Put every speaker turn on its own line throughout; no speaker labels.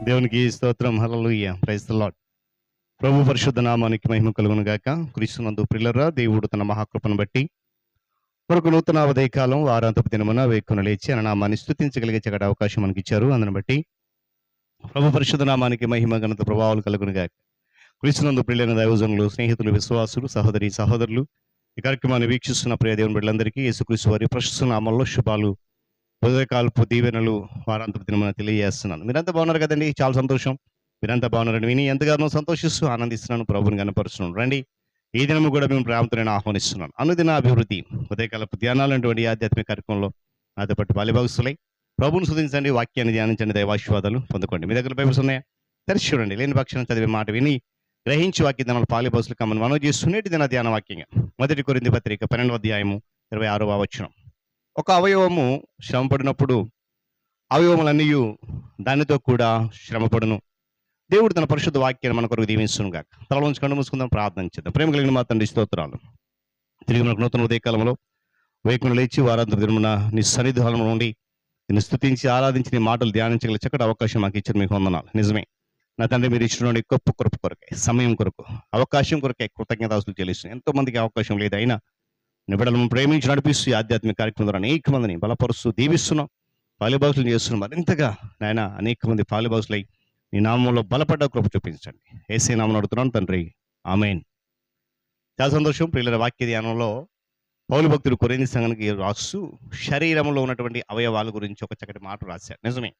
దేవునికి స్తోత్రం. Hallelujah. Praise the Lord. ప్రభు పరిశుద్ధ నామానికి మహిమ కలుగును గాక. క్రీస్తునందు ప్రియులారా, దేవుడు తన మహాకృపను బట్టి మరొక నూతన ఉదయకాలం వారాంతపు దినమున వేకున లేచి ఆయన నామాన్ని స్తుతించగలిగే చక్కటి అవకాశం మనకి ఇచ్చారు. అందుని బట్టి ప్రభు పరిశుద్ధ నామానికి మహిమ ఘనత ప్రభావాలు కలుగును గాక. క్రీస్తునందు ప్రియులైన దైవజనులు, స్నేహితులు, విశ్వాసులు, సహోదరి సహోదరులు, ఈ కార్యక్రమాన్ని వీక్షిస్తున్న ప్రియ దేవుని బిడ్డలందరికీ యేసుక్రీస్తు వారి ప్రశస్త నామంలో శుభాలు, ఉదయకాలపు దీవెనలు వారాంతపు దినమున తెలియజేస్తున్నాను. మీరంతా బాగున్నారు కదండి? చాలా సంతోషం. మీరంతా బాగున్నారని విని ఎంతగానో సంతోషిస్తూ ఆనందిస్తున్నాను, ప్రభుని కనపరుస్తున్నాను. రండి, ఈ దినము కూడా మేము ప్రేమతో నేను ఆహ్వానిస్తున్నాను. అనుదిన అభివృద్ధి ఉదయకాలపు ధ్యానాలు అటువంటి ఆధ్యాత్మిక కార్యక్రమంలో నాతో పాటు బాలిభాగస్తులై ప్రభుని స్తుతించండి, వాక్యాన్ని ధ్యానించండి, దైవాశీర్వాదాలు పొందుకోండి. మీ దగ్గర బైబిల్స్ ఉన్నాయా? తెరిచి చూడండి. లేని పక్షాన్ని చదివే మాట విని గ్రహించి వాక్య దినాలు పాలిభాగస్తులు కమ్మని మనం చేస్తున్నటి దిన ధ్యాన వాక్యంగా 1 కొరింథీ పత్రిక 12వ అధ్యాయము 26వ వచనం. ఒక అవయవము శ్రమపడినప్పుడు అవయవములన్నీ దానితో కూడా శ్రమపడును. దేవుడు తన పరిశుద్ధ వాక్యాన్ని మన కొరకు దీవించును గాక. తల ఉంచి కన్ను మూసుకుందాం, ప్రార్థన చేద్దాం. ప్రేమ కలిగిన మా తండ్రి, స్తోత్రాలు. తిరిగి మనకు నూతన ఉదయకాలంలో వేకును లేచి వారాంతర దినమున నీ సన్నిధానంలో నుండి నిన్ను స్తుతించి ఆరాధించి నీ మాటలు ధ్యానించగల చక్కటి అవకాశం మాకు ఇచ్చిన మీకు వందనాలు. నిజమే నా తండ్రి, మీరు ఇచ్చిన గొప్ప కృప కొరకే, సమయం కొరకు, అవకాశం కొరకే కృతజ్ఞతాస్తులు చెల్లిస్తున్నాను. ఎంతో మందికి అవకాశం లేదు, అయినా నిబిడలను ప్రేమించి నడిపిస్తూ ఈ ఆధ్యాత్మిక కార్యక్రమం ద్వారా అనేక మందిని బలపరుస్తూ దీవిస్తున్నాం, పాలిభాగస్తులు చేస్తున్నాం. మరింతగా నాయన అనేక మంది పాలిభాగస్తులై నీ నామంలో బలపడ్డ కృప చూపించండి. యేసే నామమున అడుగుతున్నాను తండ్రి, ఆమేన్. చాలా సంతోషం. ప్రియుల వాక్య ధ్యానంలో పౌలు భక్తుడు కొరింథీ సంఘానికి రాస్తూ శరీరంలో ఉన్నటువంటి అవయవాల గురించి ఒక చక్కటి మాట రాశారు. నిజమే,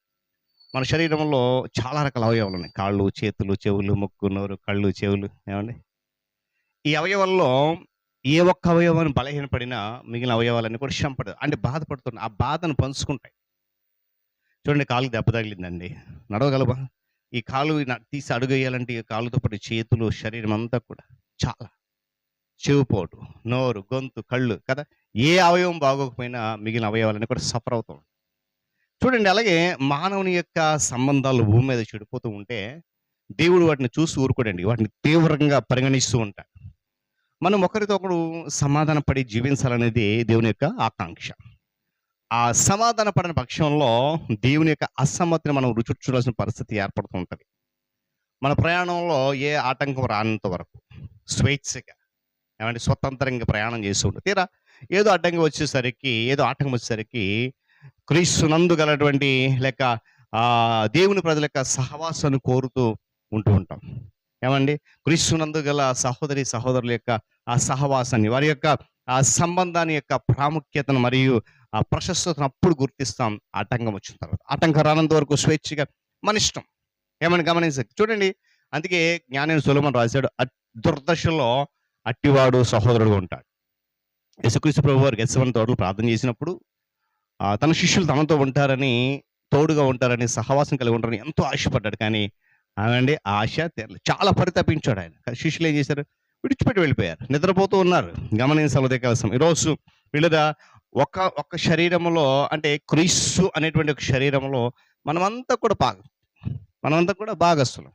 మన శరీరంలో చాలా రకాల అవయవాలు ఉన్నాయి. కాళ్ళు, చేతులు, చెవులు, ముక్కు, నోరు, కళ్ళు, చెవులు. ఏమండి, ఈ అవయవాల్లో ఏ ఒక్క అవయవాన్ని బలహీనపడినా మిగిలిన అవయవాలన్నీ కూడా శ్రమపడదు, అంటే బాధపడుతున్నాయి. ఆ బాధను పంచుకుంటాయి. చూడండి, కాలుకి దెబ్బ తగిలిందండి, నడవగలవా? ఈ కాలు తీసి అడుగేయాలంటే ఈ కాలుతో పాటు చేతులు, శరీరం అంతా కూడా చాలా చెవుపోటు, నోరు, గొంతు, కళ్ళు కదా. ఏ అవయవం బాగోకపోయినా మిగిలిన అవయవాలన్నీ కూడా సఫర్ అవుతూ ఉంటాయి. చూడండి, అలాగే మానవుని యొక్క సంబంధాలు భూమి మీద చెడిపోతూ ఉంటే దేవుడు వాటిని చూసి ఊరుకోడండి, వాటిని తీవ్రంగా పరిగణిస్తూ ఉంటాడు. మనం ఒకరితో ఒకరు సమాధాన పడి జీవించాలనేది దేవుని యొక్క ఆకాంక్ష. ఆ సమాధాన పడిన పక్షంలో దేవుని యొక్క అసమ్మతిని మనం రుచి చూడాల్సిన పరిస్థితి ఏర్పడుతూ ఉంటుంది. మన ప్రయాణంలో ఏ ఆటంకం రానంత వరకు స్వేచ్ఛగా, ఏమంటే స్వతంత్రంగా ప్రయాణం చేస్తూ ఉంటుంది. తీరా ఏదో అడ్డంగా వచ్చేసరికి, ఏదో ఆటంకం వచ్చేసరికి క్రీస్తునందు గలటువంటి లేక దేవుని ప్రజల యొక్క సహవాసాన్ని కోరుతూ ఉంటూ ఉంటాం. ఏమండి, క్రీస్తునందు గల సహోదరి సహోదరుల యొక్క ఆ సహవాసాన్ని, వారి యొక్క ఆ సంబంధాన్ని యొక్క ప్రాముఖ్యతను మరియు ఆ ప్రశస్తతను అప్పుడు గుర్తిస్తాం. ఆటంకం వచ్చిన తర్వాత. ఆటంకం రానంత వరకు స్వేచ్ఛగా మన ఇష్టం. ఏమని గమనించ చూడండి. అందుకే జ్ఞాని సొలొమోను రాశాడు, దుర్దశలో అట్టివాడు సహోదరుడు ఉంటాడు. యేసుక్రీస్తు ప్రభు వారు గెత్సేమనే తోటలో ప్రార్థన చేసినప్పుడు తన శిష్యులు తనతో ఉంటారని, తోడుగా ఉంటారని, సహవాసం కలిగి ఉంటారని ఎంతో ఆశపడ్డాడు. కానీ ఆమె ఆశ చాలా పరితపించాడు ఆయన. శిష్యులు ఏం చేశారు? విడిచిపెట్టి వెళ్ళిపోయారు, నిద్రపోతూ ఉన్నారు. గమనించాలి ఉదయకాలం. ఈరోజు వీళ్ళదా ఒక శరీరంలో, అంటే క్రీస్తు అనేటువంటి ఒక శరీరంలో మనమంతా కూడా భాగస్థులం.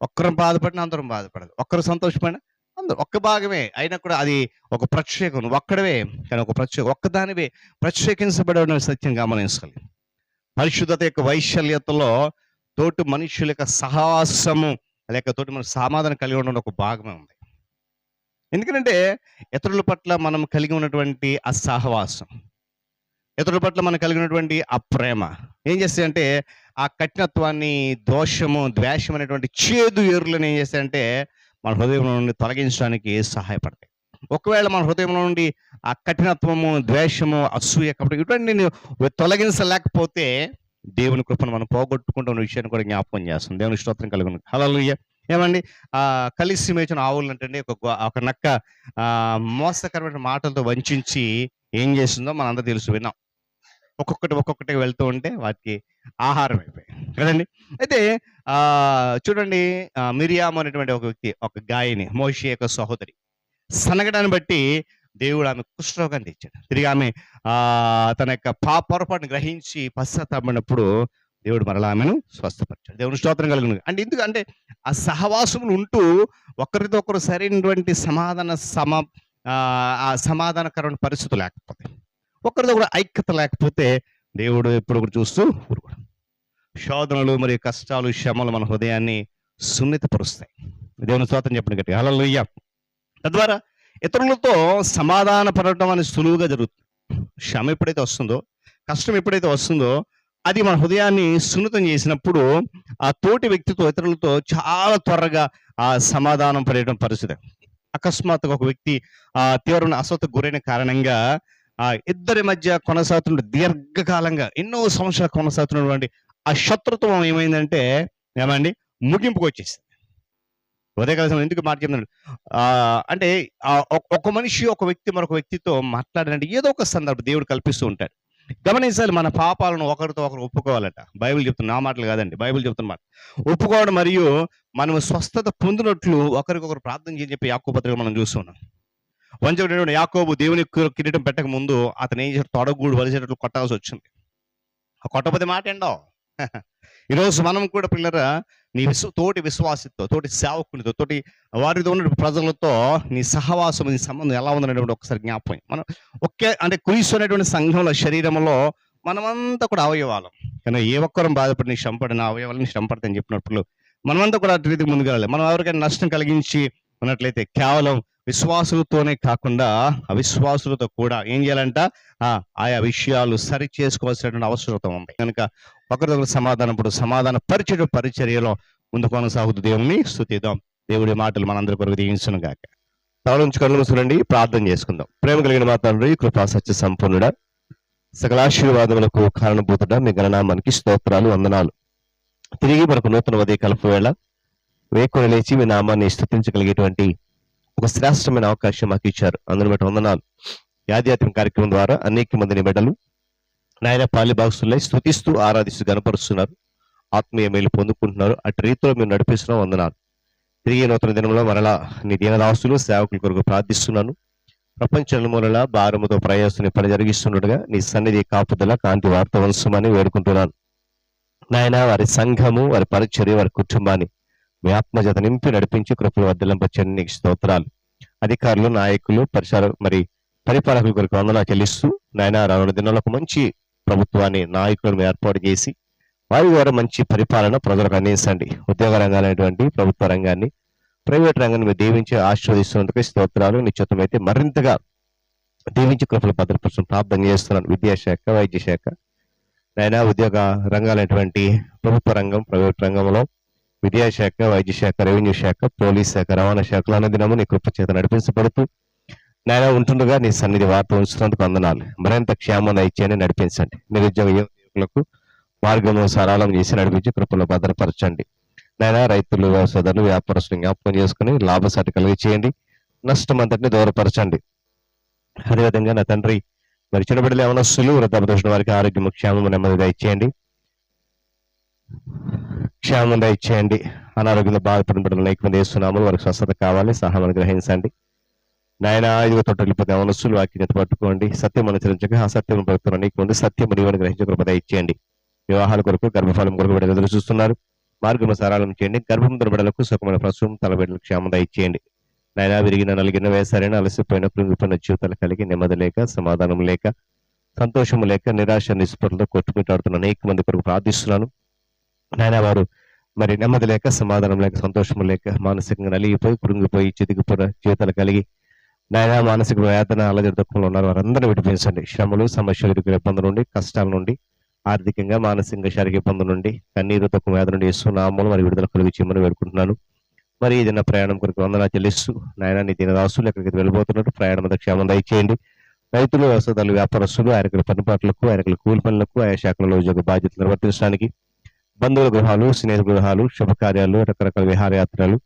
ఒక్కరం బాధపడినా అందరం బాధపడదు, ఒక్కరు సంతోషపడినా అందరూ ఒక్క భాగమే అయినా కూడా అది ఒక ప్రత్యేకం. నువ్వు ఒక్కడవే కానీ ఒక ఒక్కదానివే ప్రత్యేకించబడే సత్యం గమనించాలి. పరిశుద్ధత యొక్క వైశల్యతలో తోటి మనుషుల యొక్క సహవాసము లేక తోటి మన సమాధానం కలిగి ఉండడం ఒక భాగమే ఉంది. ఎందుకంటే ఇతరుల పట్ల మనం కలిగి ఉన్నటువంటి ఆ సహవాసం, ఇతరుల పట్ల మనం కలిగి ఉన్నటువంటి ఆ ప్రేమ ఏం చేస్తాయంటే ఆ కఠినత్వాన్ని, దోషము, ద్వేషం అనేటువంటి చేదు ఏరులను ఏం చేస్తాయంటే మన హృదయంలో నుండి తొలగించడానికి సహాయపడతాయి. ఒకవేళ మన హృదయంలో నుండి ఆ కఠినత్వము, ద్వేషము, అసూయ కాబట్టి ఇటువంటి తొలగించలేకపోతే దేవుని కృపను మనం పోగొట్టుకుంటున్న విషయాన్ని కూడా జ్ఞాపకం చేస్తుంది. దేవుని స్తోత్రం కలుగును. హల్లెలూయా. ఏమండి, కలిసి మేచిన ఆవులు అంటే ఒక నక్క మోసకరమైన మాటలతో వంచి ఏం చేస్తుందో మనందరూ తెలుసు, విన్నాం. ఒక్కొక్కటి వెళ్తూ ఉంటే వాటికి ఆహారం అయిపోయాయి కదండి. అయితే చూడండి, మిరియాము అనేటువంటి ఒక వ్యక్తి, ఒక గాయని, మోషే యొక్క సహోదరి, సనగడాన్ని బట్టి దేవుడు ఆమె కుష్ఠరోగాన్ని తెచ్చాడు. తిరిగి ఆమె తన యొక్క పొరపాటును గ్రహించి పశ్చాత్తాపడినప్పుడు దేవుడు మరలా ఆమెను స్వస్థపరిచాడు. దేవుని స్తోత్రం కలుగును. అంటే ఎందుకంటే ఆ సహవాసములు ఉంటూ ఒకరితో ఒకరు సరైనటువంటి సమాధానకరమైన పరిస్థితి లేకపోతే, ఒకరితో కూడా ఐక్యత లేకపోతే దేవుడు ఎప్పుడు కూడా చూస్తూ ఊరుకోడు. శోధనలు మరియు కష్టాలు, శ్రమలు మన హృదయాన్ని సున్నితపరుస్తాయి. దేవుని స్తోత్రం చెప్పండి గట్టిగా. హల్లెలూయా. తద్వారా ఇతరులతో సమాధాన పడటం అనేది సులువుగా జరుగుతుంది. శ్రమ ఎప్పుడైతే వస్తుందో, కష్టం ఎప్పుడైతే వస్తుందో, అది మన హృదయాన్ని సున్నితం చేసినప్పుడు ఆ తోటి వ్యక్తితో, ఇతరులతో చాలా త్వరగా ఆ సమాధానం పడేయడం పరిస్థితి. అకస్మాత్తుగా ఒక వ్యక్తి తీవ్రమైన అస్వస్థతకు గురైన కారణంగా ఇద్దరి మధ్య కొనసాగుతున్న దీర్ఘకాలంగా ఎన్నో సంవత్సరాలు కొనసాగుతున్నటువంటి ఆ శత్రుత్వం ఏమైందంటే ఏమండి ముగింపుకు వచ్చేసింది. ఉదయకాల ఎందుకు మాట చెప్తున్నాడు అంటే ఒక మనిషి ఒక వ్యక్తి మరొక వ్యక్తితో మాట్లాడాలంటే ఏదో ఒక సందర్భం దేవుడు కల్పిస్తూ ఉంటాడు. గమనించాలి, మన పాపాలను ఒకరితో ఒకరు ఒప్పుకోవాలట. బైబిల్ చెప్తున్న నా మాటలు కాదండి, బైబిల్ చెప్తున్న మాట. ఒప్పుకోవడం మరియు మనం స్వస్థత పొందినట్లు ఒకరికొకరు ప్రార్థన చేయని చెప్పి యాకోబు పత్రిక మనం చూస్తున్నాం. వంచకుడైన యాకోబు దేవుని కిరీటం పెట్టక ముందు అతను ఏం చేశాడు, తొడగూడు వలిసేటట్లు కొట్టాల్సి వచ్చింది. ఆ కొట్టకపోతే మాట ఏండో. ఈరోజు మనం కూడా పిల్లరా నీ తోటి విశ్వాసంతో, తోటి సేవకునితో, తోటి వారితో ఉన్న ప్రజలతో నీ సహవాసం, నీ సంబంధం ఎలా ఉందనేటువంటి ఒకసారి జ్ఞాపకం. మనం ఒకే అంటే క్రీస్తు అనేటువంటి సంఘంలో, శరీరంలో మనమంతా కూడా అవయవాలం. కానీ ఏ ఒక్కరం బాధపడి నీ శ్రమపడిన అవయవాలని శ్రమపడతాయని చెప్పినప్పుడు మనమంతా కూడా అటు రీతికి ముందుకు వెళ్ళాలి. మనం ఎవరికైనా నష్టం కలిగించి ఉన్నట్లయితే కేవలం విశ్వాసులతోనే కాకుండా అవిశ్వాసులతో కూడా ఏం చేయాలంట, ఆయా విషయాలు సరి చేసుకోవాల్సినటువంటి అవసరత ఉంది. కనుక ఒకరిదొకరు సమాధాన పరిచర్యలో ముందు కొనసాగుతూ దేవుని స్తుతిద్దాం. దేవుడి మాటలు మనందరి కొరకు దీవించును గాక. తల కళ్ళు మూసుకునండి, ప్రార్థన చేసుకుందాం. ప్రేమ కలిగిన మా తండ్రి, కృపా సత్య సంపూర్ణుడా, సకలాశీర్వాదములకు కారణభూతుడా, మీ గణనామానికి స్తోత్రాలు, వందనాలు. తిరిగి మనకు నూతన ఉదయకాలపు వేళ వేకుని లేచి మీ నామాన్ని స్తుతించగలిగేటువంటి ఒక శ్రేష్టమైన అవకాశం మాకు ఇచ్చారు. అందుని బట్టి వందనాలు. ఆధ్యాత్మిక కార్యక్రమం ద్వారా అనేక మందిని బిడ్డలు నాయన పాలిభాగస్తులై స్తుతిస్తూ ఆరాధిస్తూ గణపరుస్తున్నారు, ఆత్మీయ మేలు పొందుకుంటున్నారు. అటు రీతిలో మీరు నడిపిస్తున్నాం, వందనాలు. తిరిగి నూతన దినంలో మరలా నీ దీనదాసులు సేవకుల కొరకు ప్రార్థిస్తున్నాను. ప్రపంచ నలుమూలల భారముతో ప్రయాసాన్ని పని జరిగిస్తున్నట్టుగా నీ సన్నిధి కాపుదల కాంతి వార్త వంశమని వేడుకుంటున్నాను. నాయన వారి సంఘము, వారి పరిచర్య, వారి కుటుంబాన్ని మీ ఆత్మజత నింపి నడిపించి కృపలు వర్ధలింపచ్చని నీకు స్తోత్రాలు. అధికారులు, నాయకులు, పరిపాలకుల కొరకు వందనాలు చెల్లిస్తూ నాయన రానున్న దినాల్లో ఒక మంచి ప్రభుత్వాన్ని, నాయకులను ఏర్పాటు చేసి వారి ద్వారా మంచి పరిపాలన ప్రజలకు అందించండి. ఉద్యోగ రంగాలైనటువంటి ప్రభుత్వ రంగాన్ని, ప్రైవేట్ రంగాన్ని మీరు దీవించి ఆశీర్వదిస్తున్నందుకు స్తోత్రాలు. నిశ్చితమైతే మరింతగా దీవించి కృపలు భద్రపరచడం ప్రార్థన చేస్తున్నాను. విద్యాశాఖ, వైద్య శాఖ, నాయన ఉద్యోగ రంగాలైనటువంటి ప్రభుత్వ రంగం, ప్రైవేట్ రంగంలో విద్యాశాఖ, వైద్య శాఖ, రెవెన్యూ శాఖ, పోలీస్ శాఖ, రవాణా శాఖలు అన్నదినము నీ కృప చేత నడిపించబడుతూ నాయన ఉంటుండగా నీ సన్నిధి వార్త ఉంచుతున్నందుకు వందనాలు. మరింత క్షేమంగా ఇచ్చేయని నడిపించండి. నిరుద్యోగ యువకులకు మార్గము సరళం చేసి నడిపించి కృపలో భద్రపరచండి. నాయన రైతులు, వ్యవసాయదారులు, వ్యాపారస్తులు జ్ఞాపకం చేసుకుని లాభసాటి కలిగి చేయండి. నష్టం అంతటిని దూరపరచండి. అదేవిధంగా నా తండ్రి మరి చిన్నబిడ్డలు యవనస్తులు, వృద్ధాప్య వారికి ఆరోగ్యము, క్షేమము, నెమ్మదిగా ఇచ్చేయండి. క్షేమంగా ఇచ్చేయండి. అనారోగ్యంలో బాధపడిన బిడ్డలు అనేక మంది వేస్తున్నాము, వారికి స్వస్థత కావాలి, సహాయాన్ని గ్రహించండి. నాయన 5 తొట్టెళ్ళిపోతే యవనస్తులు వాక్యత పట్టుకోండి. సత్యం అనుసరించక అసత్యం పడుతున్న అనేక మంది సత్యం నీవని గ్రహించే కృపద ఇచ్చేయండి. వివాహాల కొరకు, గర్భఫలం కొరకు బిడ్డలు ఎదురు చూస్తున్నారు, మార్గము సరళం చేయండి. గర్భముద్ర బిడ్డలకు సుఖమైన ప్రసవం, తల బిడ్డలకు క్షేమంగా ఇచ్చేయండి. నాయన విరిగిన, నలిగిన, వేసారైన, అలసిపోయిన, కృంగిపోయిన జీవితాలు కలిగి నెమ్మది లేక, సమాధానం లేక, సంతోషము లేక, నిరాశ నిస్పృహలతో కొట్టుమిట్టాడుతున్న అనేక మంది కొరకు ప్రార్థిస్తున్నాను. నాయన వారు మరి నెమ్మది లేక, సమాధానం లేక, సంతోషము లేక, మానసికంగా నలిగిపోయి, కృంగిపోయి, చితికిపోయిన జీవితాలు కలిగి నాయన మానసిక వేదన, అలజడి దుఃఖంలో ఉన్నారు, వారందరినీ విడిపించండి. శ్రమలు, సమస్యలు, ఇబ్బందుల నుండి, కష్టాల నుండి, ఆర్థికంగా, మానసికంగా, శారీరక ఇబ్బందుల నుండి, కన్నీరు దుఃఖం వేద నుండి ఇస్తున్నాము మరి విడుదల కలిగి చేయమని వేడుకుంటున్నాను. మరి ఏదైనా ప్రయాణం కొరకు వందనాలు చెల్లిస్తూ నాయన నీ దీనదాసులు ఎక్కడికి వెళ్ళిపోతున్నట్టు ప్రయాణం అంతా క్షేమం దయచేయండి. రైతులు, వ్యవసాయదారులు, వ్యాపారస్తులు ఆయనకుల పనిపాట్లకు, ఆయనకుల కూలి పనులకు, ఆయా శాఖలలో ఉద్యోగ బాధ్యతలు నిర్వర్తించడానికి, బంధువుల గృహాలు, స్నేహితుల గృహాలు, శుభకార్యాలు, రకరకాల విహారయాత్రలు,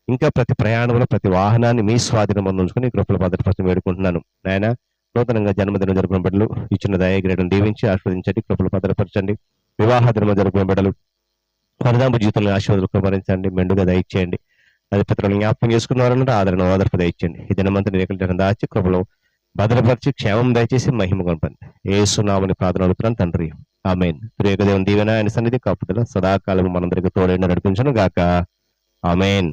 ఇంకా ప్రతి ప్రయాణంలో ప్రతి వాహనాన్ని మీ స్వాధీనం అందించుకుని కృపల భద్రపరచడం వేడుకుంటున్నాను. నాయన నూతనంగా జన్మదినం జరుపుకున్న బిడ్డలు ఇచ్చిన దయగ్రేటం దీవించి ఆస్వాదించండి, కృపలు భద్రపరచండి. వివాహ దినం జరుపుకున్న బిడ్డలు వరదాంబ జీవితంలో ఆశీర్వాదాలు కృపరించండి, మెండుగా దయచేయండి. అది పితరులను జ్ఞాపకం చేసుకున్నవారంటే ఆదరణ ఓదర్పు దయచేయండి. ఈ దినమంతా రేఖలు దాచి కృపలో భద్రపరిచి క్షేమం దయచేసి మహిమ కొనపండి. యేసునామని ప్రార్థన అడుగుతున్నాను తండ్రి, ఆమేన్. ప్రియదేవుని దీవెన, ఆయన సన్నిధి కాపుదల సదాకాలం మనందరికీ తోడైన నడిపించను గాక. ఆమేన్.